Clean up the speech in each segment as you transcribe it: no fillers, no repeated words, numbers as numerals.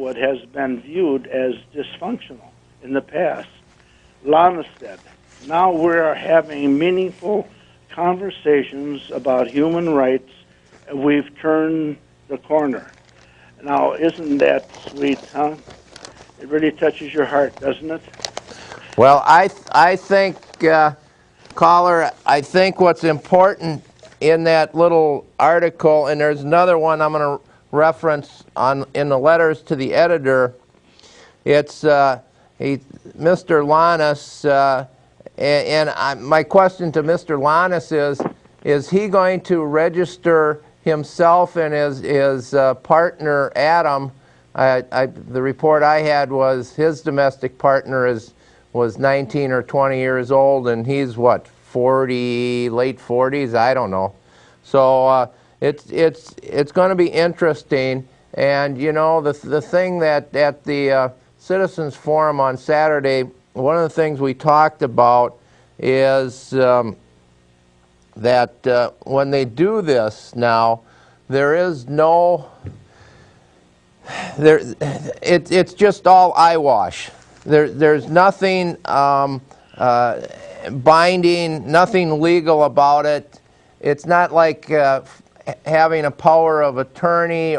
Maplewood has been viewed as dysfunctional in the past. Lonestead. Now we're having meaningful conversations about human rights. We've turned the corner. Now, isn't that sweet, huh? It really touches your heart, doesn't it? Well, I think, caller, I think what's important in that little article, and there's another one I'm going to reference in the letters to the editor. It's Mr. Lannis, my question to Mr. Lannis is he going to register himself and his partner, Adam? The report I had was his domestic partner was 19 or 20 years old, and he's, what, 40, late 40s? I don't know. So it's going to be interesting. And, you know, the thing that at the Citizens Forum on Saturday, one of the things we talked about is that when they do this now, there is no, it's just all eyewash. There's nothing binding, nothing legal about it. It's not like having a power of attorney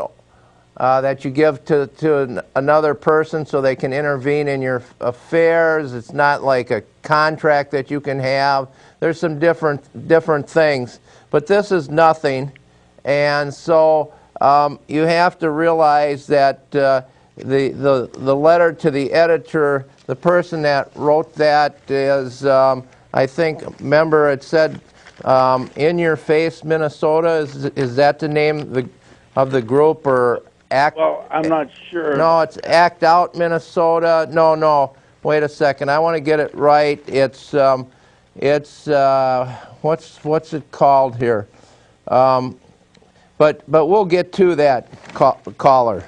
that you give to another person so they can intervene in your affairs. It's not like a contract that you can have. There's some different things, but this is nothing. And so you have to realize that the letter to the editor, the person that wrote that is, I think, remember it said In Your Face, Minnesota. Is that the name of the group, or Act? Well, I'm not sure. No, it's Act Out Minnesota. No. Wait a second. I want to get it right. It's what's it called here? But we'll get to that, caller.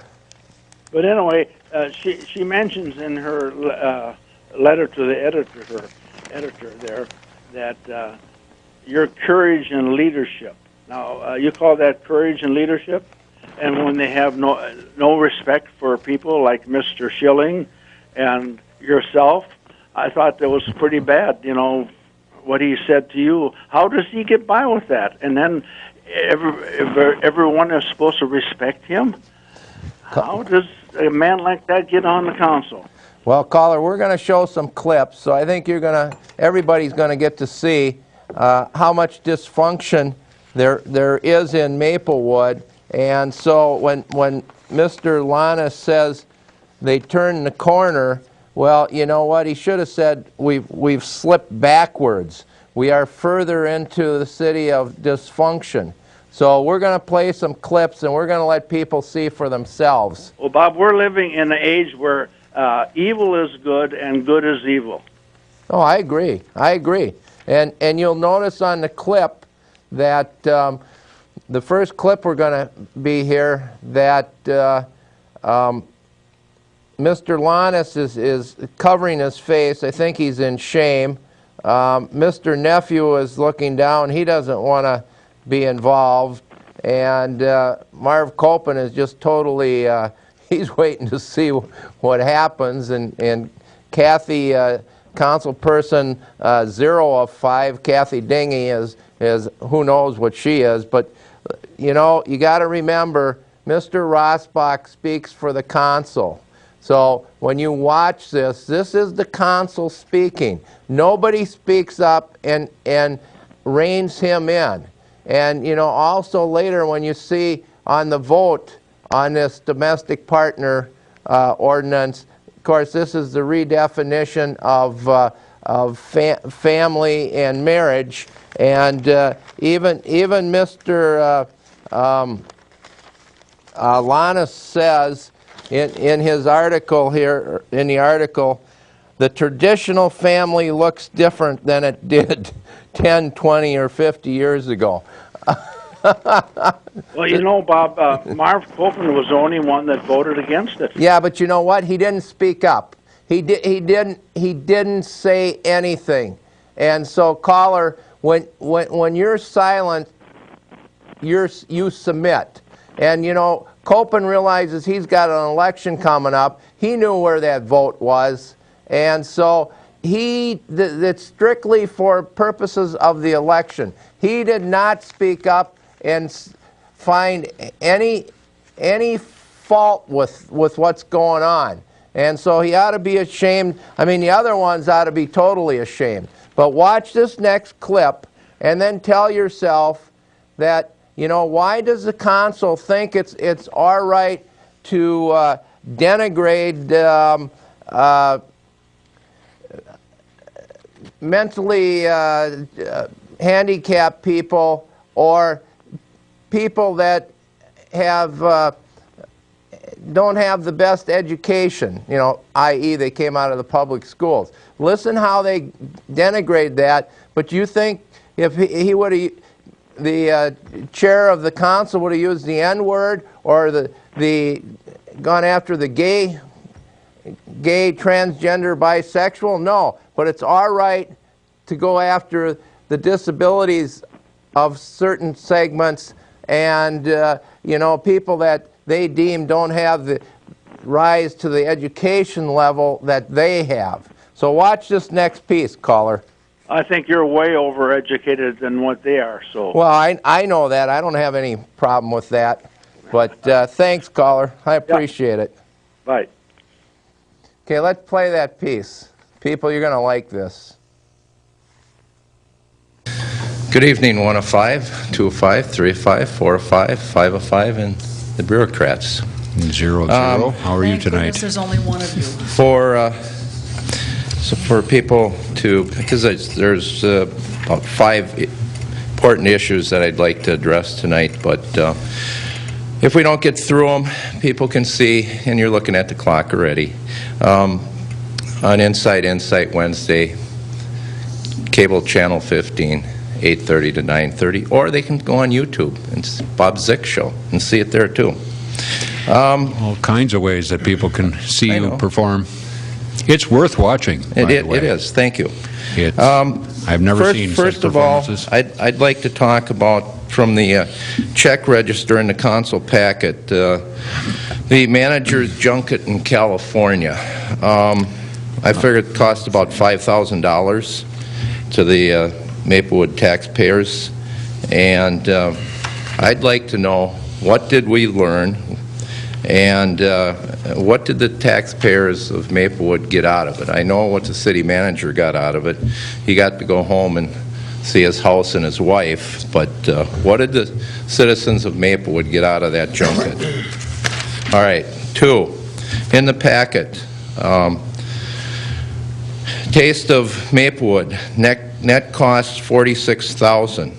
But anyway, she mentions in her letter to the editor there that your courage and leadership. Now, you call that courage and leadership? And when they have no respect for people like Mr. Schilling and yourself, I thought that was pretty bad, you know, what he said to you. How does he get by with that? And then everyone is supposed to respect him? How does a man like that get on the council? Well, caller, we're going to show some clips, so I think everybody's going to get to see how much dysfunction there is in Maplewood. And so when Mr. Lannis says they turn the corner, well, you know what? He should have said we've slipped backwards. We are further into the city of dysfunction. So we're going to play some clips, and we're going to let people see for themselves. Well, Bob, we're living in an age where evil is good and good is evil. Oh, I agree. And you'll notice on the clip that the first clip we're going to be here that Mr. Lannis is covering his face. I think he's in shame. Mr. Nephew is looking down. He doesn't want to be involved. And Marv Copen is just totally, he's waiting to see what happens. And Kathy, councilperson 0 of 5, Kathy Dingy is who knows what she is. But, you know, you got to remember, Mr. Rosbach speaks for the council. So when you watch this is the council speaking. Nobody speaks up and reins him in. And, you know, also later when you see on the vote on this domestic partner ordinance, of course, this is the redefinition of family and marriage. And even Mr. Lannis says in his article here, in the article, the traditional family looks different than it did 10, 20, or 50 years ago. Well, you know, Bob, Marv Copen was the only one that voted against it. Yeah, but you know what? He didn't speak up. He didn't say anything. And so, caller, when you're silent, you submit. And you know, Copen realizes he's got an election coming up. He knew where that vote was, and so it's strictly for purposes of the election. He did not speak up and find any fault with what's going on. And so he ought to be ashamed. I mean, the other ones ought to be totally ashamed. But watch this next clip and then tell yourself that, you know, why does the consul think it's all right to denigrate mentally handicapped people or people that don't have the best education, you know, i.e. they came out of the public schools. Listen how they denigrate that, but you think if he would have, the chair of the council would have used the N-word or the gone after the gay, transgender, bisexual? No, but it's all right to go after the disabilities of certain segments and you know, people that they deem don't have the rise to the education level that they have. So watch this next piece, caller. I think you're way overeducated than what they are. So. Well, I know that. I don't have any problem with that. But thanks, caller. I appreciate it. Bye. Okay, let's play that piece. People, you're going to like this. Good evening, 105, 205, 305, 405, 505, and the bureaucrats. 00. How are you tonight? There's only one of you. For people to, because there's about 5 important issues that I'd like to address tonight, but if we don't get through them, people can see, and you're looking at the clock already, on Insight Wednesday, cable channel 15. 8:30 to 9:30, or they can go on YouTube and Bob Zick Show and see it there too. All kinds of ways that people can see you perform. It's worth watching. It is. Thank you. I've never seen such performances. First of all, I'd like to talk about from the check register in the consul packet, the manager's junket in California. I figured it cost about $5,000 to the Maplewood taxpayers, and I'd like to know, what did we learn, and what did the taxpayers of Maplewood get out of it? I know what the city manager got out of it. He got to go home and see his house and his wife, but what did the citizens of Maplewood get out of that junket? All right, 2, in the packet, Taste of Maplewood, net cost $46,000.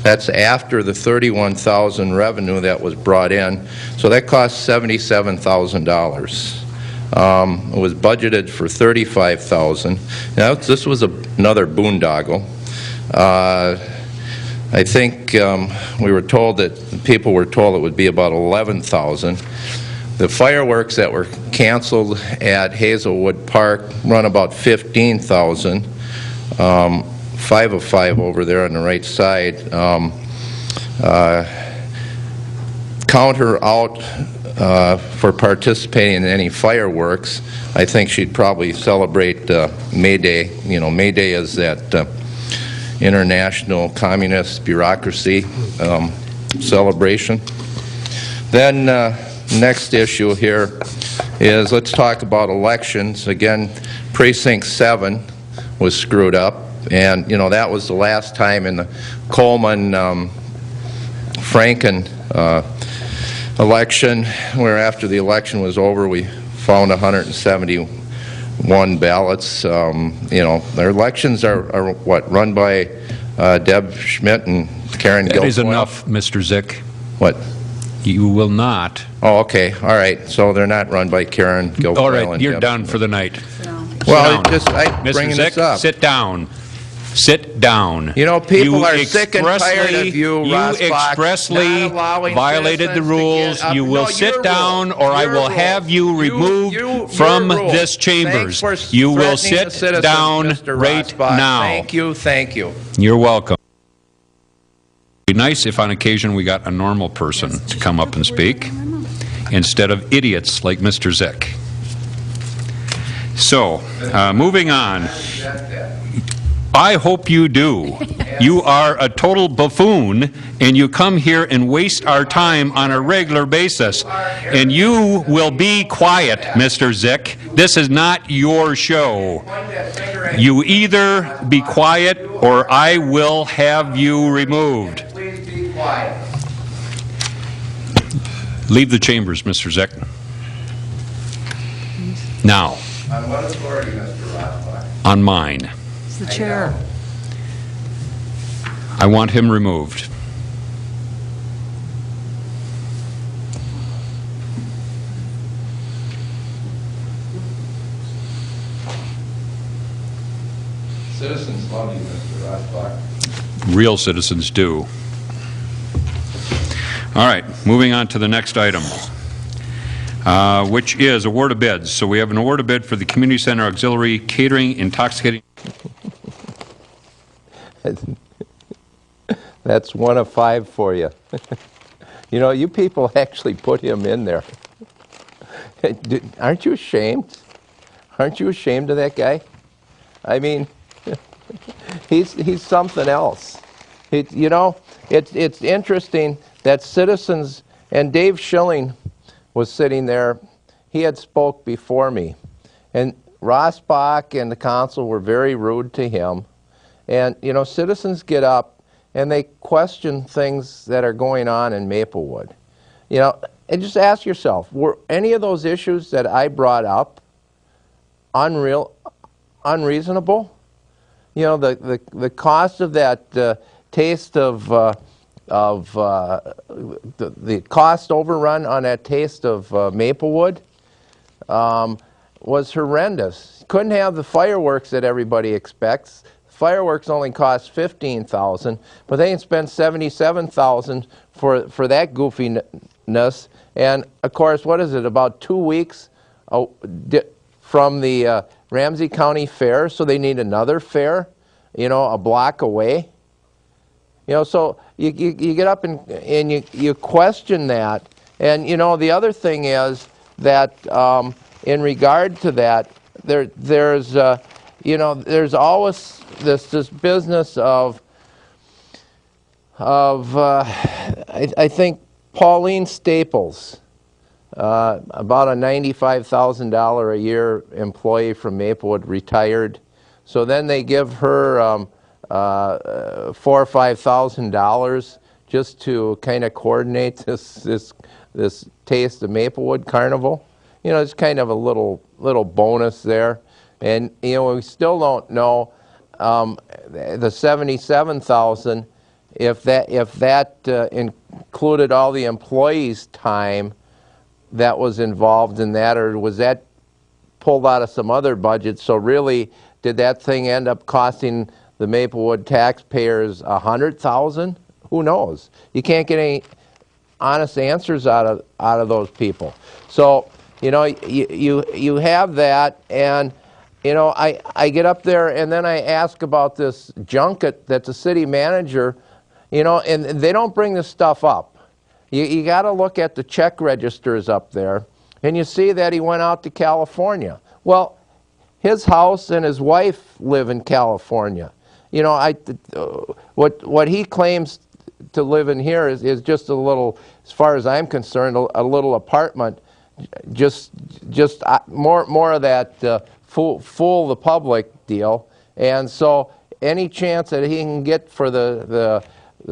That's after the $31,000 revenue that was brought in. So that cost $77,000. It was budgeted for $35,000. Now this was another boondoggle. I think we were told that people were told it would be about $11,000. The fireworks that were canceled at Hazelwood Park run about $15,000. 505 over there on the right side. Count her out for participating in any fireworks. I think she'd probably celebrate May Day. You know, May Day is that international communist bureaucracy celebration. Then next issue here is, let's talk about elections. Again, Precinct 7 was screwed up, and you know, that was the last time in the Coleman-Franken election, where after the election was over, we found 171 ballots. You know, their elections are what, run by Deb Schmidt and Karen Guilfoyle? That is enough, Mr. Zick. What? You will not. Oh, okay. All right. So they're not run by Karen Guilfoyle. All right, and you're Deb done Schmidt. for the night. Well, I'm bringing Zick, this up. sit down. Sit down. You know, people are sick and tired of you, Ross Fox, expressly not allowing violated the citizens to rules. get up. You will No, sit your down, rule. or I Your will rule. have you removed from your rule. this chambers. Thanks for You will threatening the sit citizens, down Mr. right Ross Fox. now. Thank you. Thank you. You're welcome. It'd be nice if on occasion we got a normal person to come up and speak instead of idiots like Mr. Zick. So, moving on. I hope you do. You are a total buffoon, and you come here and waste our time on a regular basis. And you will be quiet, Mr. Zick. This is not your show. You either be quiet or I will have you removed. Please be quiet. Leave the chambers, Mr. Zick. Now. On what authority, Mr. Rothbach? On mine. It's the chair. I want him removed. Citizens love you, Mr. Rothbach. Real citizens do. All right, moving on to the next item, which is award of bids. So we have an award of bid for the Community Center Auxiliary Catering Intoxicating. That's 1 of 5 for you. You know, you people actually put him in there. Aren't you ashamed? Aren't you ashamed of that guy? I mean, he's something else. You know, it's interesting that citizens, and Dave Schilling was sitting there. He had spoke before me. And Rossbach and the council were very rude to him. And, you know, citizens get up and they question things that are going on in Maplewood. You know, and just ask yourself, were any of those issues that I brought up unreasonable? You know, the cost of that taste of the cost overrun on that taste of Maplewood was horrendous. Couldn't have the fireworks that everybody expects. Fireworks only cost $15,000, but they can spend $77,000 for that goofiness. And of course, what is it? About 2 weeks from the Ramsey County Fair, so they need another fair, you know, a block away. You know, so you get up and you question that. And you know, the other thing is that in regard to that, there's you know, there's always this business of I think Pauline Staples, about a $95,000 a year employee from Maplewood, retired. So then they give her $4,000 or $5,000 just to kind of coordinate this Taste of Maplewood Carnival. You know, it's kind of a little bonus there. And you know, we still don't know the $77,000 if that included all the employees' time that was involved in that, or was that pulled out of some other budget? So really, did that thing end up costing the Maplewood taxpayers $100,000? Who knows? You can't get any honest answers out of those people. So you know, you have that, and you know, I get up there and then I ask about this junket that the city manager, you know, and they don't bring this stuff up. You got to look at the check registers up there, and you see that he went out to California. Well, his house and his wife live in California. You know, what he claims to live in here is just a little, as far as I'm concerned, a little apartment, just more of that fool the public deal. And so any chance that he can get for the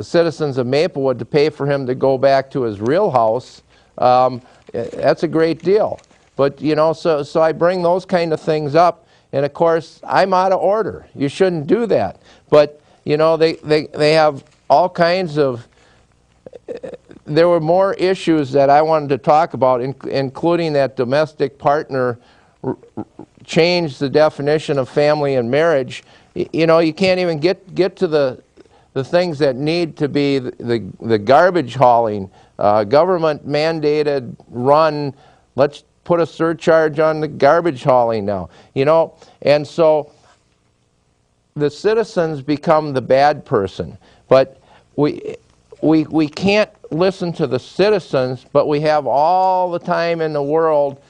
citizens of Maplewood to pay for him to go back to his real house, that's a great deal. But you know, so I bring those kind of things up, and of course I'm out of order. You shouldn't do that. But you know, they have all kinds of. There were more issues that I wanted to talk about, including that domestic partner changed the definition of family and marriage. You know, you can't even get to the things that need to be the garbage hauling, government mandated run. Let's put a surcharge on the garbage hauling now. You know, and so the citizens become the bad person. But we can't listen to the citizens, but we have all the time in the world